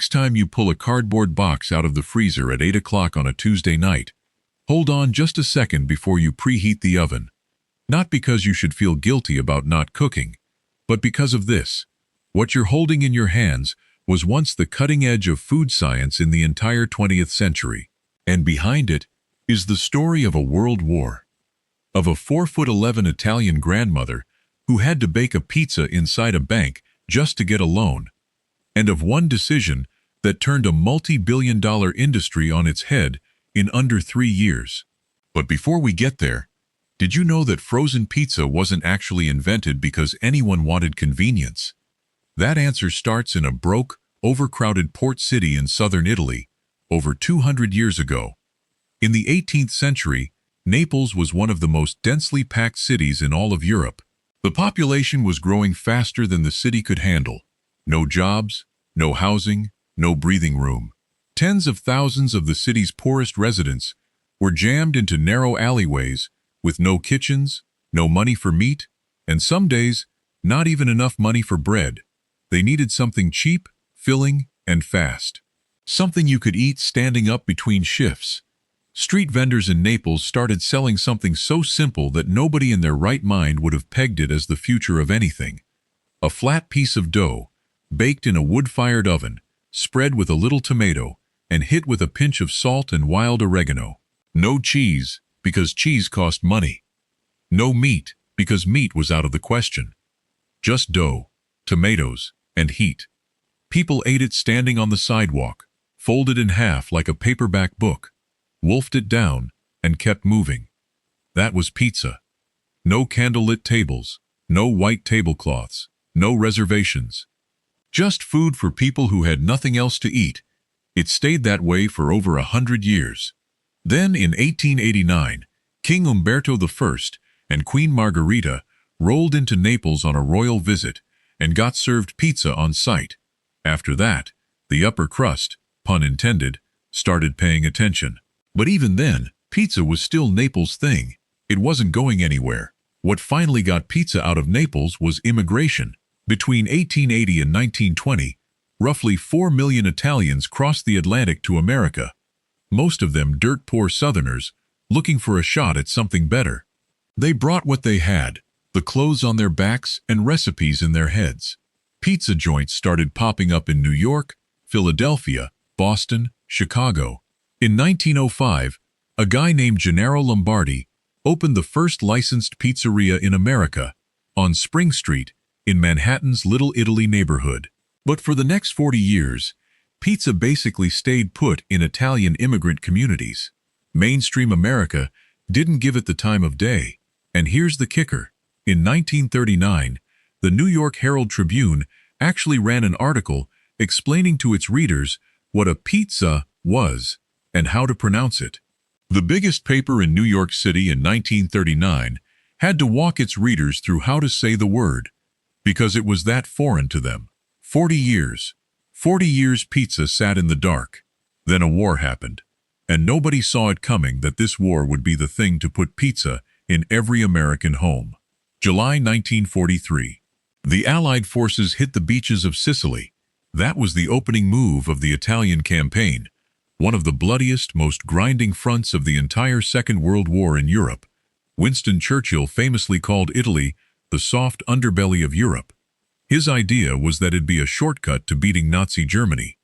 Next time you pull a cardboard box out of the freezer at 8 o'clock on a Tuesday night, hold on just a second before you preheat the oven. Not because you should feel guilty about not cooking, but because of this. What you're holding in your hands was once the cutting edge of food science in the entire 20th century. And behind it is the story of a world war. Of a 4'11" Italian grandmother who had to bake a pizza inside a bank just to get a loan. And of one decision that turned a multi-billion-dollar industry on its head in under 3 years. But before we get there, did you know that frozen pizza wasn't actually invented because anyone wanted convenience? That answer starts in a broke, overcrowded port city in southern Italy, over 200 years ago. In the 18th century, Naples was one of the most densely packed cities in all of Europe. The population was growing faster than the city could handle. No jobs, no housing, no breathing room. Tens of thousands of the city's poorest residents were jammed into narrow alleyways with no kitchens, no money for meat, and some days, not even enough money for bread. They needed something cheap, filling, and fast. Something you could eat standing up between shifts. Street vendors in Naples started selling something so simple that nobody in their right mind would have pegged it as the future of anything. A flat piece of dough, baked in a wood-fired oven, spread with a little tomato, and hit with a pinch of salt and wild oregano. No cheese, because cheese cost money. No meat, because meat was out of the question. Just dough, tomatoes, and heat. People ate it standing on the sidewalk, folded in half like a paperback book, wolfed it down, and kept moving. That was pizza. No candlelit tables, no white tablecloths, no reservations. Just food for people who had nothing else to eat. It stayed that way for over 100 years. Then, in 1889, King Umberto I and Queen Margherita rolled into Naples on a royal visit and got served pizza on site. After that, the upper crust, pun intended, started paying attention. But even then, pizza was still Naples' thing. It wasn't going anywhere. What finally got pizza out of Naples was immigration. Between 1880 and 1920, roughly 4 million Italians crossed the Atlantic to America, most of them dirt-poor Southerners looking for a shot at something better. They brought what they had, the clothes on their backs and recipes in their heads. Pizza joints started popping up in New York, Philadelphia, Boston, Chicago. In 1905, a guy named Gennaro Lombardi opened the first licensed pizzeria in America, on Spring Street, in Manhattan's Little Italy neighborhood. But for the next 40 years, pizza basically stayed put in Italian immigrant communities. Mainstream America didn't give it the time of day. And here's the kicker. In 1939, the New York Herald Tribune actually ran an article explaining to its readers what a pizza was and how to pronounce it. The biggest paper in New York City in 1939 had to walk its readers through how to say the word, because it was that foreign to them. 40 years pizza sat in the dark. Then a war happened, and nobody saw it coming that this war would be the thing to put pizza in every American home. July 1943. The Allied forces hit the beaches of Sicily. That was the opening move of the Italian campaign, one of the bloodiest, most grinding fronts of the entire Second World War in Europe. Winston Churchill famously called Italy the soft underbelly of Europe. His idea was that it'd be a shortcut to beating Nazi Germany.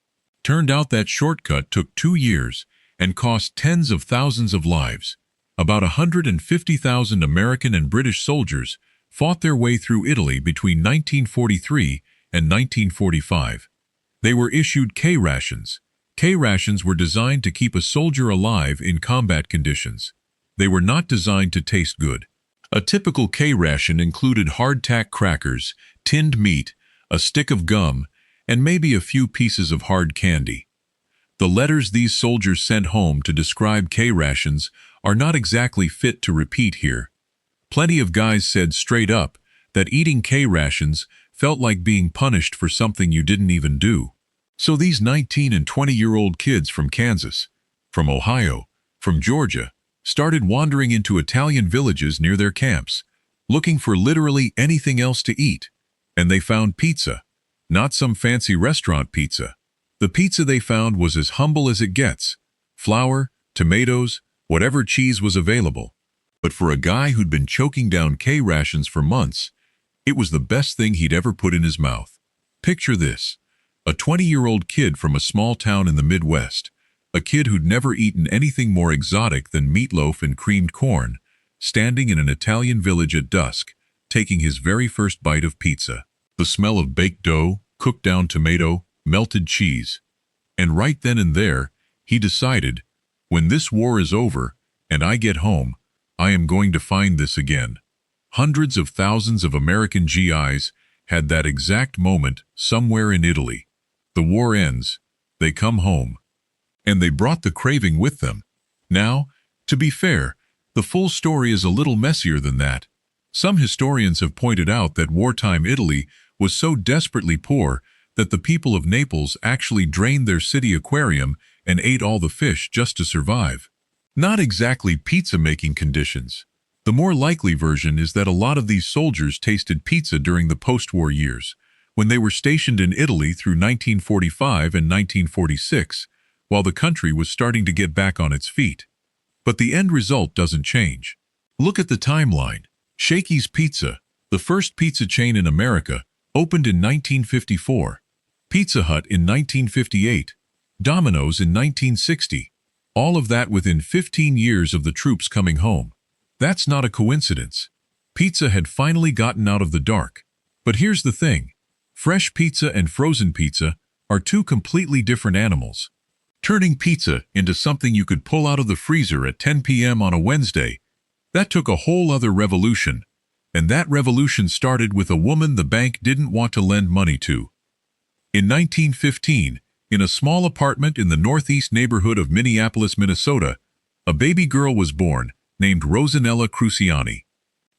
Turned out that shortcut took 2 years and cost tens of thousands of lives. About 150,000 American and British soldiers fought their way through Italy between 1943 and 1945. They were issued K-rations. K-rations were designed to keep a soldier alive in combat conditions. They were not designed to taste good. A typical K-ration included hardtack crackers, tinned meat, a stick of gum, and maybe a few pieces of hard candy. The letters these soldiers sent home to describe K-rations are not exactly fit to repeat here. Plenty of guys said straight up that eating K-rations felt like being punished for something you didn't even do. So these 19 and 20-year-old kids from Kansas, from Ohio, from Georgia, started wandering into Italian villages near their camps, looking for literally anything else to eat. And they found pizza. Not some fancy restaurant pizza, The pizza they found was as humble as it gets. Flour, tomatoes, whatever cheese was available. But for a guy who'd been choking down K rations for months, it was the best thing he'd ever put in his mouth. Picture this. A 20-year-old kid from a small town in the Midwest, a kid who'd never eaten anything more exotic than meatloaf and creamed corn, standing in an Italian village at dusk, taking his very first bite of pizza. The smell of baked dough, cooked down tomato, melted cheese. And right then and there, he decided, when this war is over and I get home, I am going to find this again. Hundreds of thousands of American GIs had that exact moment somewhere in Italy. The war ends, they come home, and they brought the craving with them. Now, to be fair, the full story is a little messier than that. Some historians have pointed out that wartime Italy was so desperately poor that the people of Naples actually drained their city aquarium and ate all the fish just to survive. Not exactly pizza-making conditions. The more likely version is that a lot of these soldiers tasted pizza during the post-war years, when they were stationed in Italy through 1945 and 1946, while the country was starting to get back on its feet. But the end result doesn't change. Look at the timeline. Shakey's Pizza, the first pizza chain in America, opened in 1954. Pizza Hut in 1958. Domino's in 1960. All of that within 15 years of the troops coming home. That's not a coincidence. Pizza had finally gotten out of the dark. But here's the thing. Fresh pizza and frozen pizza are two completely different animals. Turning pizza into something you could pull out of the freezer at 10 p.m. on a Wednesday, that took a whole other revolution. And that revolution started with a woman the bank didn't want to lend money to. In 1915, in a small apartment in the northeast neighborhood of Minneapolis, Minnesota, a baby girl was born named Rosanella Cruciani.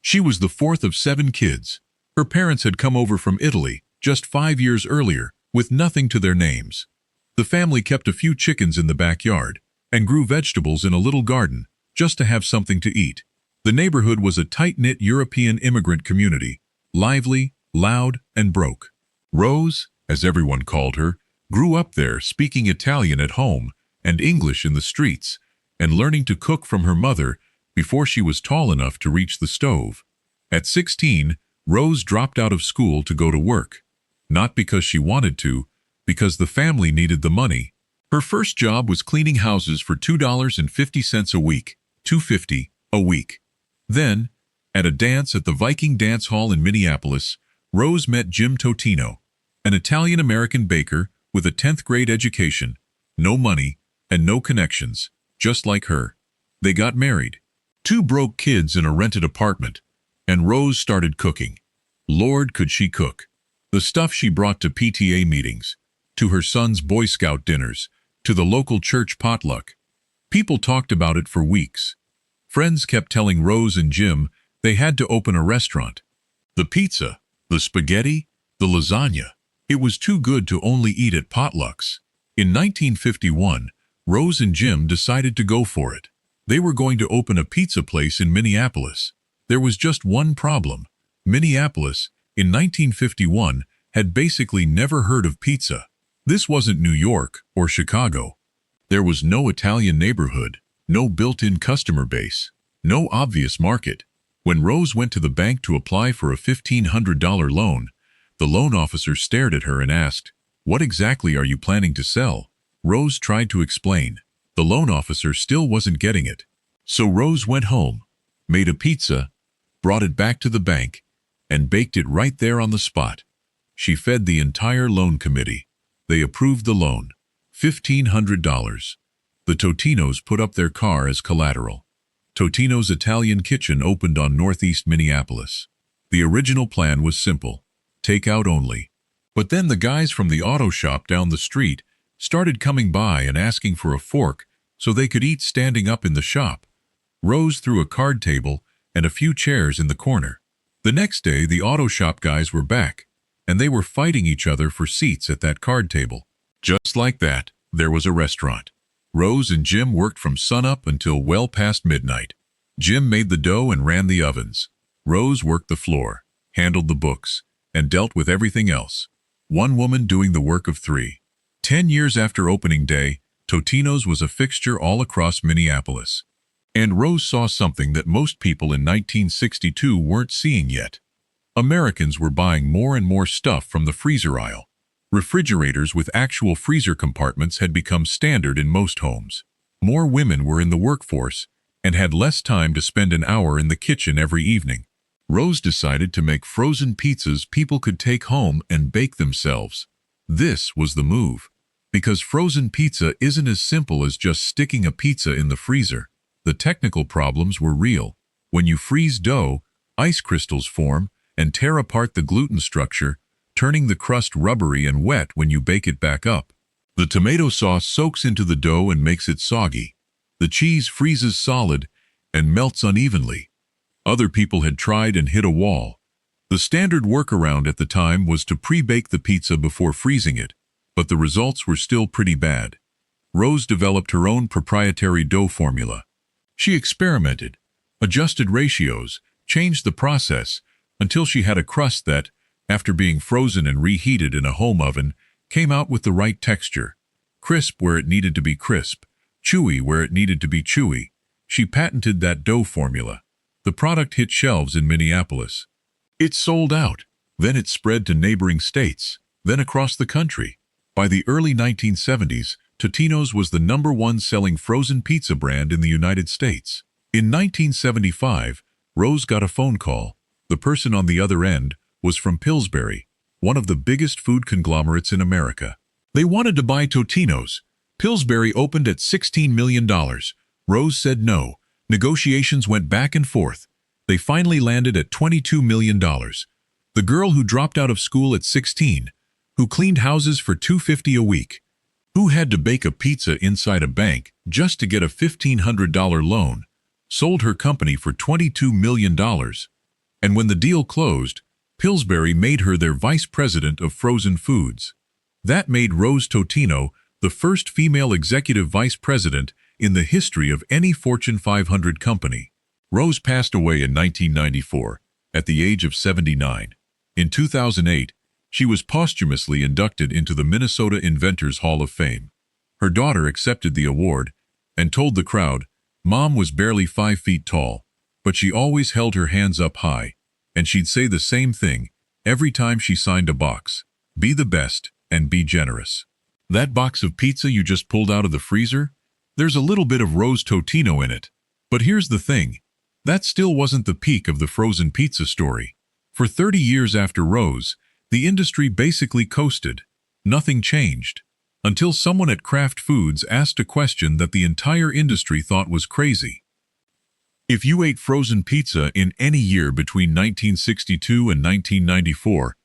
She was the fourth of 7 kids. Her parents had come over from Italy just 5 years earlier with nothing to their names. The family kept a few chickens in the backyard and grew vegetables in a little garden just to have something to eat. The neighborhood was a tight-knit European immigrant community, lively, loud, and broke. Rose, as everyone called her, grew up there speaking Italian at home and English in the streets, and learning to cook from her mother before she was tall enough to reach the stove. At 16, Rose dropped out of school to go to work. Not because she wanted to, because the family needed the money. Her first job was cleaning houses for $2.50 a week, $2.50 a week. Then, at a dance at the Viking Dance Hall in Minneapolis, Rose met Jim Totino, an Italian-American baker with a 10th grade education, no money, and no connections, just like her. They got married. 2 broke kids in a rented apartment, and Rose started cooking. Lord, could she cook. The stuff she brought to PTA meetings, to her son's Boy Scout dinners, to the local church potluck. People talked about it for weeks. Friends kept telling Rose and Jim they had to open a restaurant. The pizza, the spaghetti, the lasagna. It was too good to only eat at potlucks. In 1951, Rose and Jim decided to go for it. They were going to open a pizza place in Minneapolis. There was just one problem. Minneapolis, in 1951, had basically never heard of pizza. This wasn't New York or Chicago. There was no Italian neighborhood, no built-in customer base, no obvious market. When Rose went to the bank to apply for a $1,500 loan, the loan officer stared at her and asked, "What exactly are you planning to sell?" Rose tried to explain. The loan officer still wasn't getting it. So Rose went home, made a pizza, brought it back to the bank, and baked it right there on the spot. She fed the entire loan committee. They approved the loan, $1,500. The Totinos put up their car as collateral. Totino's Italian Kitchen opened on northeast Minneapolis. The original plan was simple, takeout only. But then the guys from the auto shop down the street started coming by and asking for a fork so they could eat standing up in the shop. Rose threw a card table and a few chairs in the corner. The next day, the auto shop guys were back, and they were fighting each other for seats at that card table. Just like that, there was a restaurant. Rose and Jim worked from sunup until well past midnight. Jim made the dough and ran the ovens. Rose worked the floor, handled the books, and dealt with everything else. One woman doing the work of 3. 10 years after opening day, Totino's was a fixture all across Minneapolis. And Rose saw something that most people in 1962 weren't seeing yet. Americans were buying more and more stuff from the freezer aisle. Refrigerators with actual freezer compartments had become standard in most homes. More women were in the workforce and had less time to spend an hour in the kitchen every evening. Rose decided to make frozen pizzas people could take home and bake themselves. This was the move, because frozen pizza isn't as simple as just sticking a pizza in the freezer. The technical problems were real. When you freeze dough, ice crystals form and tear apart the gluten structure, turning the crust rubbery and wet when you bake it back up. The tomato sauce soaks into the dough and makes it soggy. The cheese freezes solid and melts unevenly. Other people had tried and hit a wall. The standard workaround at the time was to pre-bake the pizza before freezing it, but the results were still pretty bad. Rose developed her own proprietary dough formula. She experimented, adjusted ratios, changed the process, until she had a crust that, after being frozen and reheated in a home oven, came out with the right texture. Crisp where it needed to be crisp, chewy where it needed to be chewy. She patented that dough formula. The product hit shelves in Minneapolis. It sold out. Then it spread to neighboring states, then across the country. By the early 1970s, Totino's was the #1 selling frozen pizza brand in the United States. In 1975, Rose got a phone call. The person on the other end was from Pillsbury, one of the biggest food conglomerates in America. They wanted to buy Totino's. Pillsbury opened at $16 million. Rose said no. Negotiations went back and forth. They finally landed at $22 million. The girl who dropped out of school at 16, who cleaned houses for $250 a week, who had to bake a pizza inside a bank just to get a $1,500 loan, sold her company for $22 million. And when the deal closed, Pillsbury made her their vice president of frozen foods. That made Rose Totino the first female executive vice president in the history of any Fortune 500 company. Rose passed away in 1994, at the age of 79. In 2008, she was posthumously inducted into the Minnesota Inventors Hall of Fame. Her daughter accepted the award and told the crowd, "Mom was barely 5 feet tall, but she always held her hands up high, and she'd say the same thing every time she signed a box: be the best and be generous." That box of pizza you just pulled out of the freezer? There's a little bit of Rose Totino in it. But here's the thing. That still wasn't the peak of the frozen pizza story. For 30 years after Rose, the industry basically coasted. Nothing changed. Until someone at Kraft Foods asked a question that the entire industry thought was crazy. If you ate frozen pizza in any year between 1962 and 1994,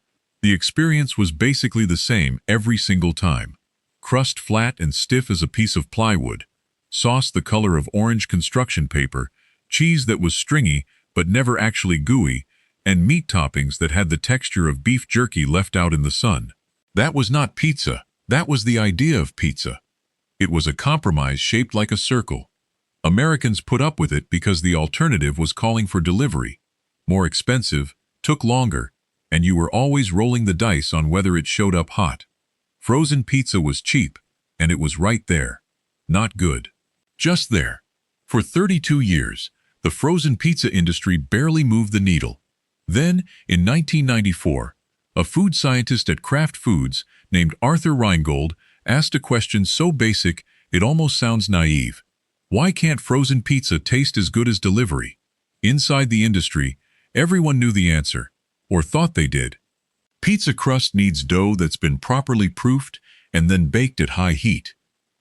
the experience was basically the same every single time. Crust flat and stiff as a piece of plywood, sauce the color of orange construction paper, cheese that was stringy but never actually gooey, and meat toppings that had the texture of beef jerky left out in the sun. That was not pizza. That was the idea of pizza. It was a compromise shaped like a circle. Americans put up with it because the alternative was calling for delivery. More expensive, took longer, and you were always rolling the dice on whether it showed up hot. Frozen pizza was cheap, and it was right there. Not good. Just there. For 32 years, the frozen pizza industry barely moved the needle. Then, in 1994, a food scientist at Kraft Foods named Arthur Reingold asked a question so basic it almost sounds naive. Why can't frozen pizza taste as good as delivery? Inside the industry, everyone knew the answer, or thought they did. Pizza crust needs dough that's been properly proofed and then baked at high heat.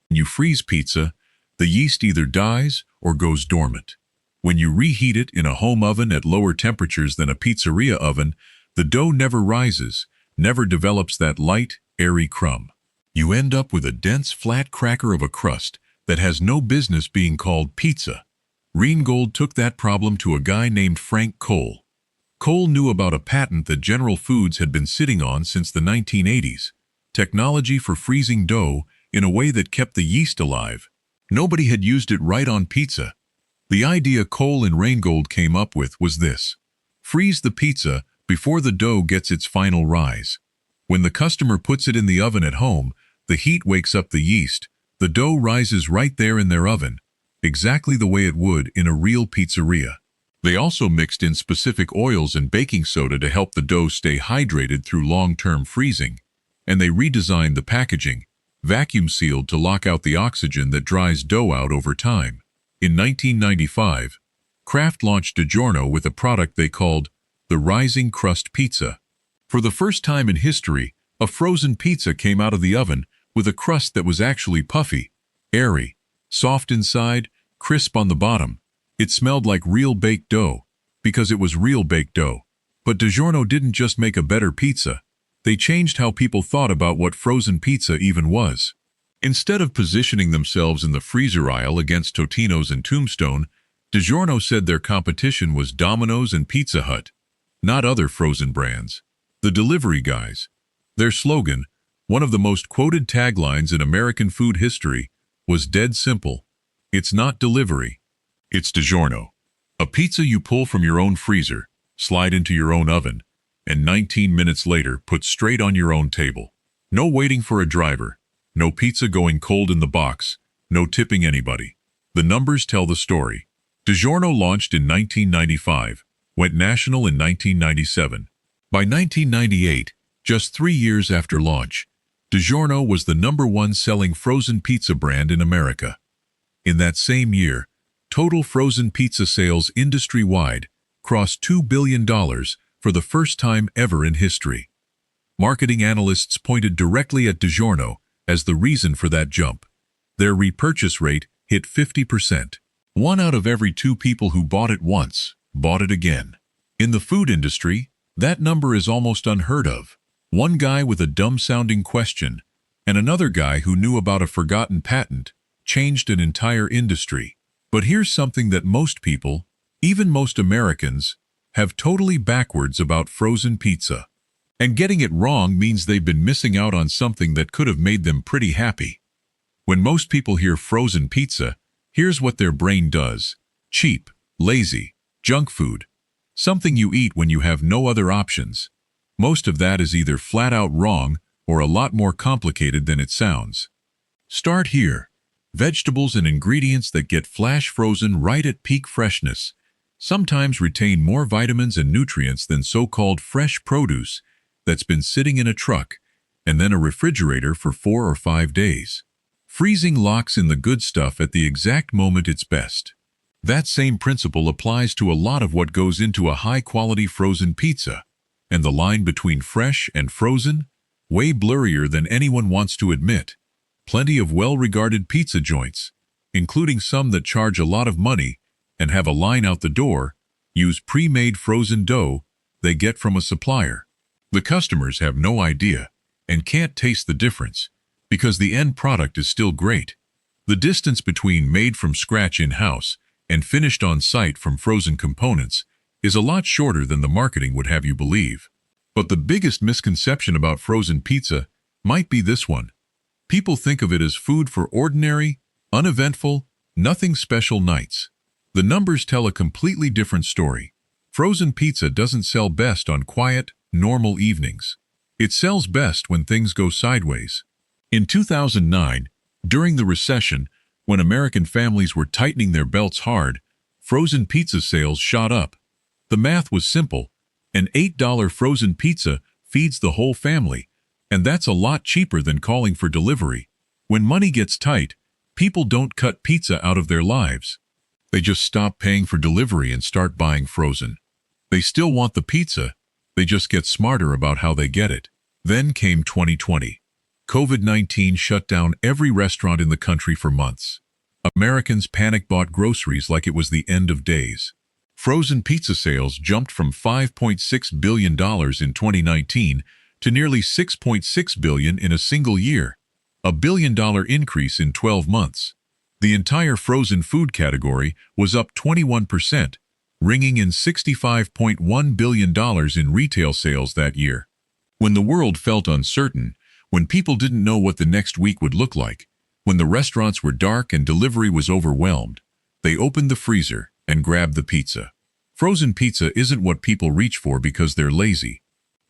When you freeze pizza, the yeast either dies or goes dormant. When you reheat it in a home oven at lower temperatures than a pizzeria oven, the dough never rises, never develops that light, airy crumb. You end up with a dense, flat cracker of a crust that has no business being called pizza. Reingold took that problem to a guy named Frank Cole. Cole knew about a patent that General Foods had been sitting on since the 1980s, technology for freezing dough in a way that kept the yeast alive. Nobody had used it right on pizza. The idea Cole and Reingold came up with was this: freeze the pizza before the dough gets its final rise. When the customer puts it in the oven at home, The heat wakes up the yeast. The dough rises right there in their oven, exactly the way it would in a real pizzeria. They also mixed in specific oils and baking soda to help the dough stay hydrated through long-term freezing. And they redesigned the packaging, vacuum-sealed to lock out the oxygen that dries dough out over time. In 1995, Kraft launched DiGiorno with a product they called the Rising Crust Pizza. For the first time in history, a frozen pizza came out of the oven with a crust that was actually puffy, airy, soft inside, crisp on the bottom. It smelled like real baked dough, because it was real baked dough. But DiGiorno didn't just make a better pizza. They changed how people thought about what frozen pizza even was. Instead of positioning themselves in the freezer aisle against Totino's and Tombstone, DiGiorno said their competition was Domino's and Pizza Hut, not other frozen brands. The delivery guys. Their slogan, one of the most quoted taglines in American food history, was dead simple. It's not delivery. It's DiGiorno. A pizza you pull from your own freezer, slide into your own oven, and 19 minutes later put straight on your own table. No waiting for a driver. No pizza going cold in the box. No tipping anybody. The numbers tell the story. DiGiorno launched in 1995, went national in 1997. By 1998, just 3 years after launch, DiGiorno was the #1 selling frozen pizza brand in America. In that same year, total frozen pizza sales industry-wide crossed $2 billion for the first time ever in history. Marketing analysts pointed directly at DiGiorno as the reason for that jump. Their repurchase rate hit 50%. 1 out of every 2 people who bought it once bought it again. In the food industry, that number is almost unheard of. One guy with a dumb-sounding question and another guy who knew about a forgotten patent changed an entire industry. But here's something that most people, even most Americans, have totally backwards about frozen pizza. And getting it wrong means they've been missing out on something that could have made them pretty happy. When most people hear frozen pizza, here's what their brain does. Cheap, lazy, junk food. Something you eat when you have no other options. Most of that is either flat out wrong or a lot more complicated than it sounds. Start here. Vegetables and ingredients that get flash frozen right at peak freshness sometimes retain more vitamins and nutrients than so-called fresh produce that's been sitting in a truck and then a refrigerator for 4 or 5 days. Freezing locks in the good stuff at the exact moment it's best. That same principle applies to a lot of what goes into a high-quality frozen pizza, and the line between fresh and frozen, way blurrier than anyone wants to admit. Plenty of well-regarded pizza joints, including some that charge a lot of money and have a line out the door, use pre-made frozen dough they get from a supplier. The customers have no idea and can't taste the difference because the end product is still great. The distance between made from scratch in-house and finished on site from frozen components is a lot shorter than the marketing would have you believe. But the biggest misconception about frozen pizza might be this one. People think of it as food for ordinary, uneventful, nothing special nights. The numbers tell a completely different story. Frozen pizza doesn't sell best on quiet, normal evenings. It sells best when things go sideways. In 2009, during the recession, when American families were tightening their belts hard, frozen pizza sales shot up. The math was simple. An $8 frozen pizza feeds the whole family, and that's a lot cheaper than calling for delivery. When money gets tight, people don't cut pizza out of their lives. They just stop paying for delivery and start buying frozen. They still want the pizza, they just get smarter about how they get it. Then came 2020. COVID-19 shut down every restaurant in the country for months. Americans panic-bought groceries like it was the end of days. Frozen pizza sales jumped from $5.6 billion in 2019 to nearly $6.6 billion in a single year, a $1 billion increase in 12 months. The entire frozen food category was up 21%, ringing in $65.1 billion in retail sales that year. When the world felt uncertain, when people didn't know what the next week would look like, when the restaurants were dark and delivery was overwhelmed, they opened the freezer and grabbed the pizza. Frozen pizza isn't what people reach for because they're lazy.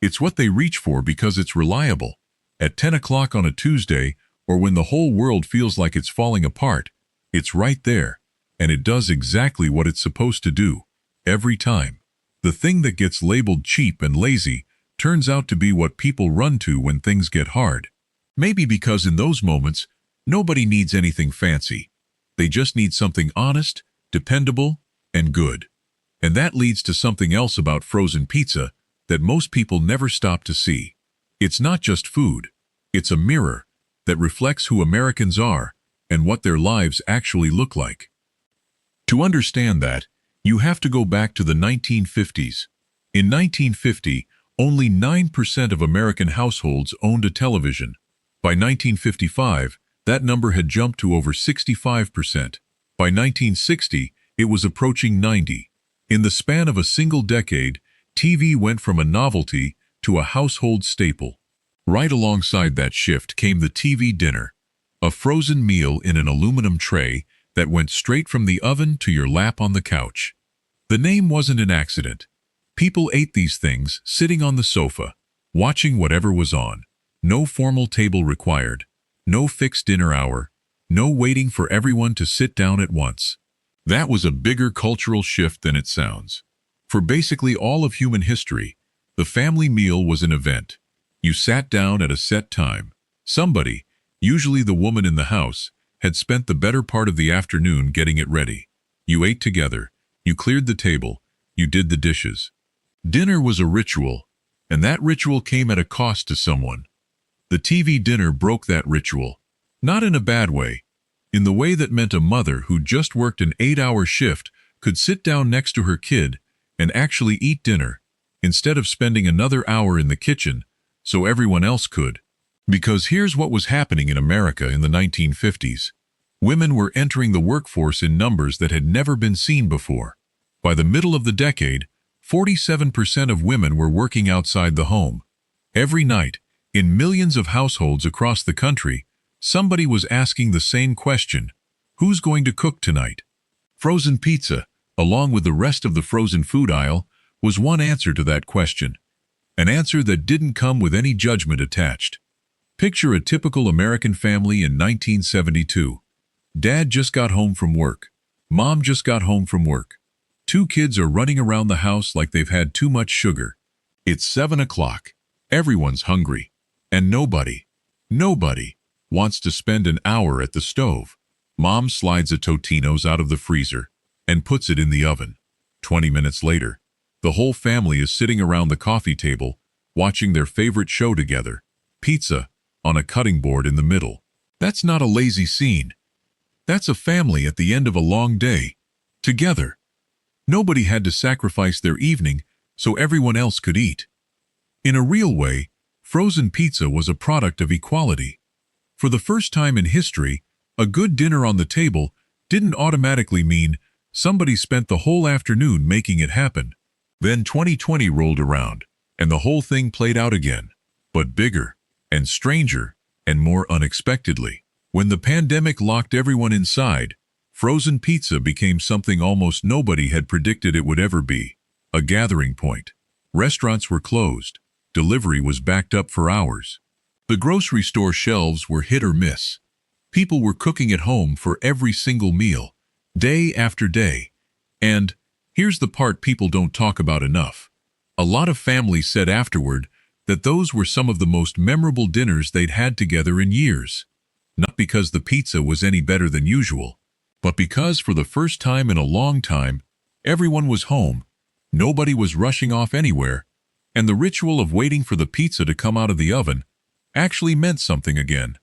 It's what they reach for because it's reliable. At 10 o'clock on a Tuesday or when the whole world feels like it's falling apart, it's right there, and it does exactly what it's supposed to do, every time. The thing that gets labeled cheap and lazy turns out to be what people run to when things get hard. Maybe because in those moments, nobody needs anything fancy. They just need something honest, dependable, and good. And that leads to something else about frozen pizza that most people never stop to see. It's not just food. It's a mirror that reflects who Americans are and what their lives actually look like. To understand that, you have to go back to the 1950s. In 1950, only 9% of American households owned a television. By 1955, that number had jumped to over 65%. By 1960, it was approaching 90%. In the span of a single decade, TV went from a novelty to a household staple. Right alongside that shift came the TV dinner, a frozen meal in an aluminum tray that went straight from the oven to your lap on the couch. The name wasn't an accident. People ate these things sitting on the sofa, watching whatever was on. No formal table required, no fixed dinner hour, no waiting for everyone to sit down at once. That was a bigger cultural shift than it sounds. For basically all of human history, the family meal was an event. You sat down at a set time. Somebody, usually the woman in the house, had spent the better part of the afternoon getting it ready. You ate together, you cleared the table, you did the dishes. Dinner was a ritual, and that ritual came at a cost to someone. The TV dinner broke that ritual, not in a bad way, in the way that meant a mother who just worked an 8-hour shift could sit down next to her kid and actually eat dinner, instead of spending another hour in the kitchen so everyone else could. Because here's what was happening in America in the 1950s. Women were entering the workforce in numbers that had never been seen before. By the middle of the decade, 47% of women were working outside the home. Every night, in millions of households across the country, somebody was asking the same question: who's going to cook tonight? Frozen pizza, along with the rest of the frozen food aisle, was one answer to that question. An answer that didn't come with any judgment attached. Picture a typical American family in 1972. Dad just got home from work. Mom just got home from work. 2 kids are running around the house like they've had too much sugar. It's 7 o'clock. Everyone's hungry. And nobody wants to spend an hour at the stove. Mom slides a Totino's out of the freezer and puts it in the oven. 20 minutes later, the whole family is sitting around the coffee table, watching their favorite show together, pizza on a cutting board in the middle. That's not a lazy scene. That's a family at the end of a long day, together. Nobody had to sacrifice their evening so everyone else could eat. In a real way, frozen pizza was a product of equality. For the first time in history, a good dinner on the table didn't automatically mean somebody spent the whole afternoon making it happen. Then 2020 rolled around, and the whole thing played out again, but bigger, and stranger, and more unexpectedly. When the pandemic locked everyone inside, frozen pizza became something almost nobody had predicted it would ever be: a gathering point. Restaurants were closed. Delivery was backed up for hours. The grocery store shelves were hit or miss. People were cooking at home for every single meal, day after day. And here's the part people don't talk about enough. A lot of families said afterward that those were some of the most memorable dinners they'd had together in years. Not because the pizza was any better than usual, but because for the first time in a long time, everyone was home, nobody was rushing off anywhere, and the ritual of waiting for the pizza to come out of the oven actually meant something again.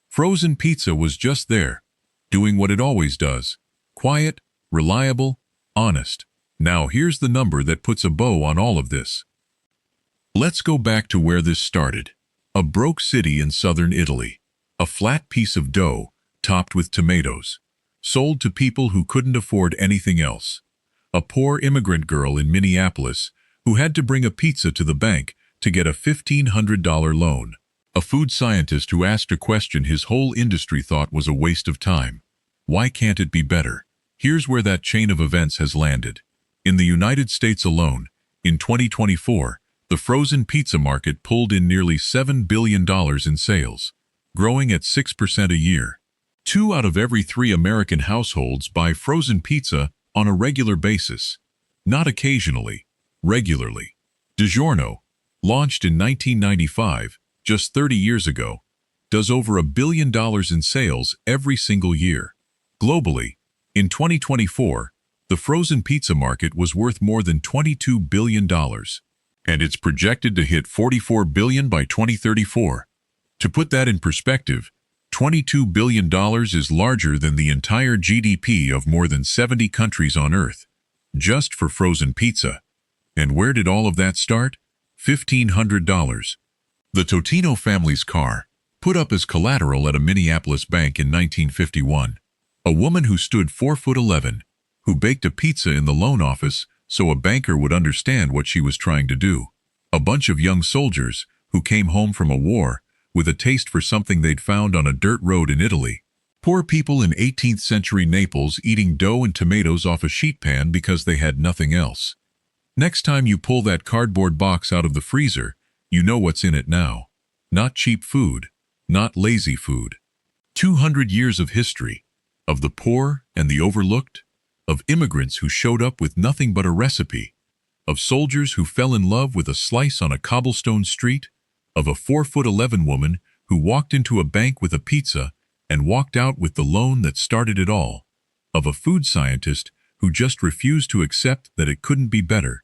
Frozen pizza was just there, doing what it always does: quiet, reliable, honest. Now here's the number that puts a bow on all of this. Let's go back to where this started. A broke city in southern Italy. A flat piece of dough, topped with tomatoes, sold to people who couldn't afford anything else. A poor immigrant girl in Minneapolis who had to bring a pizza to the bank to get a $1,500 loan. A food scientist who asked a question his whole industry thought was a waste of time. Why can't it be better? Here's where that chain of events has landed. In the United States alone, in 2024, the frozen pizza market pulled in nearly $7 billion in sales. growing at 6% a year. 2 out of every 3 American households buy frozen pizza on a regular basis. Not occasionally, regularly. DiGiorno, launched in 1995, just 30 years ago, does over $1 billion in sales every single year. Globally, in 2024, the frozen pizza market was worth more than $22 billion, and it's projected to hit $44 billion by 2034. To put that in perspective, $22 billion is larger than the entire GDP of more than 70 countries on Earth, just for frozen pizza. And where did all of that start? $1,500. The Totino family's car, put up as collateral at a Minneapolis bank in 1951. A woman who stood 4'11", who baked a pizza in the loan office so a banker would understand what she was trying to do. A bunch of young soldiers who came home from a war with a taste for something they'd found on a dirt road in Italy. Poor people in 18th century Naples eating dough and tomatoes off a sheet pan because they had nothing else. Next time you pull that cardboard box out of the freezer, you know what's in it now. Not cheap food, not lazy food. 200 years of history, of the poor and the overlooked, of immigrants who showed up with nothing but a recipe, of soldiers who fell in love with a slice on a cobblestone street, of a 4'11" woman who walked into a bank with a pizza and walked out with the loan that started it all, of a food scientist who just refused to accept that it couldn't be better.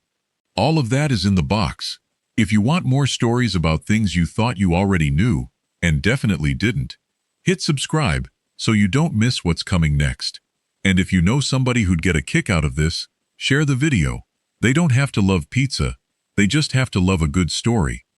All of that is in the box. If you want more stories about things you thought you already knew, and definitely didn't, hit subscribe so you don't miss what's coming next. And if you know somebody who'd get a kick out of this, share the video. They don't have to love pizza, they just have to love a good story.